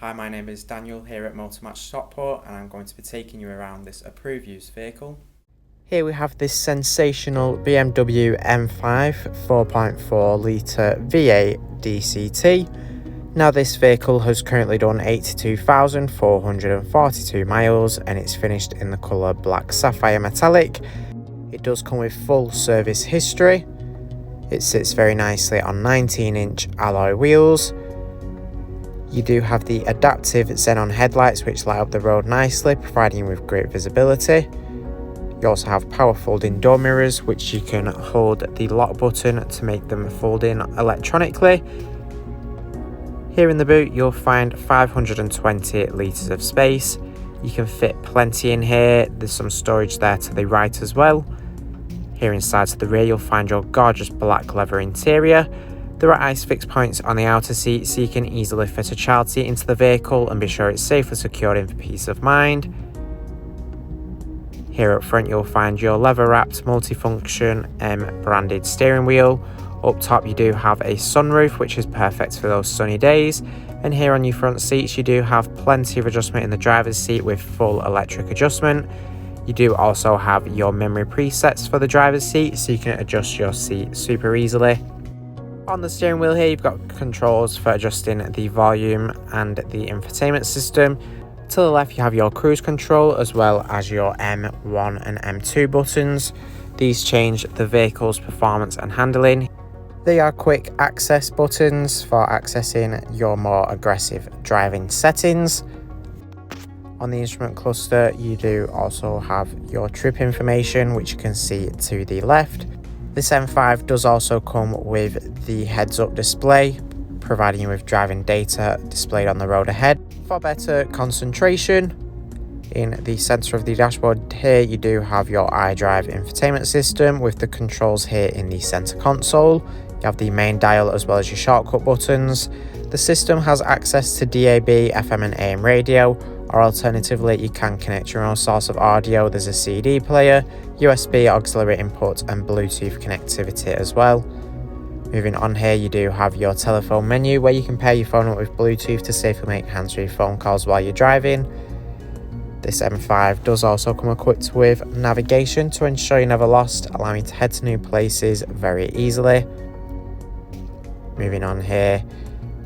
Hi, my name is Daniel here at Motor Match Stockport, and I'm going to be taking you around this approved used vehicle. Here we have this sensational BMW M5 4.4 litre V8 DCT. Now this vehicle has currently done 82,442 miles and it's finished in the colour black sapphire metallic. It does come with full service history. It sits very nicely on 19-inch alloy wheels. You do have the adaptive xenon headlights which light up the road nicely, providing you with great visibility. You also have power folding door mirrors which you can hold the lock button to make them fold in electronically. Here in the boot you'll find 520 litres of space. You can fit plenty in here. There's some storage there to the right as well. Here inside to the rear you'll find your gorgeous black leather interior. There are ice fix points on the outer seat so you can easily fit a child seat into the vehicle and be sure it's safely secured in for peace of mind. Here up front you'll find your leather wrapped multifunction M branded steering wheel. Up top you do have a sunroof which is perfect for those sunny days, and here on your front seats you do have plenty of adjustment in the driver's seat with full electric adjustment. You do also have your memory presets for the driver's seat so you can adjust your seat super easily. On the steering wheel here you've got controls for adjusting the volume and the infotainment system. To the left you have your cruise control as well as your M1 and M2 buttons. These change the vehicle's performance and handling. They are quick access buttons for accessing your more aggressive driving settings. On the instrument cluster you do also have your trip information which you can see to the left. This M5 does also come with the heads-up display, providing you with driving data displayed on the road ahead. For better concentration, in the centre of the dashboard here you do have your iDrive infotainment system with the controls here in the centre console. You have the main dial as well as your shortcut buttons. The system has access to DAB, FM and AM radio, or alternatively you can connect your own source of audio. There's a CD player, USB auxiliary input and Bluetooth connectivity as well. Moving on here you do have your telephone menu where you can pair your phone up with Bluetooth to safely make hands-free phone calls while you're driving. This M5 does also come equipped with navigation to ensure you're never lost, allowing you to head to new places very easily. Moving on here,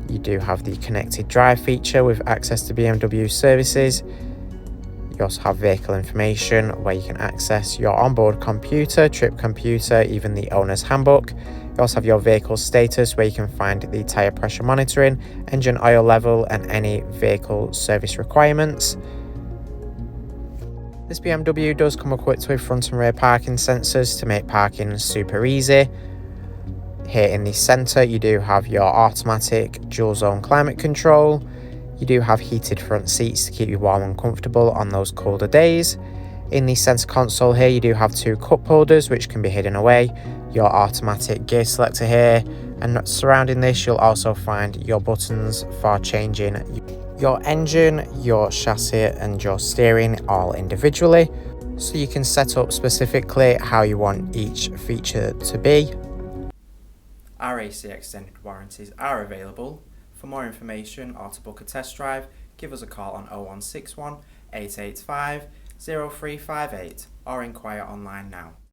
you do have the connected drive feature with access to BMW services. You also have vehicle information where you can access your onboard computer, trip computer, even the owner's handbook. You also have your vehicle status where you can find the tyre pressure monitoring, engine oil level and any vehicle service requirements. This BMW does come equipped with front and rear parking sensors to make parking super easy. Here in the centre you do have your automatic dual zone climate control. You do have heated front seats to keep you warm and comfortable on those colder days. In the centre console here you do have two cup holders which can be hidden away, your automatic gear selector here, and surrounding this you'll also find your buttons for changing your engine, your chassis and your steering all individually, so you can set up specifically how you want each feature to be. Our AC extended warranties are available. For more information or to book a test drive, give us a call on 0161 885 0358 or inquire online now.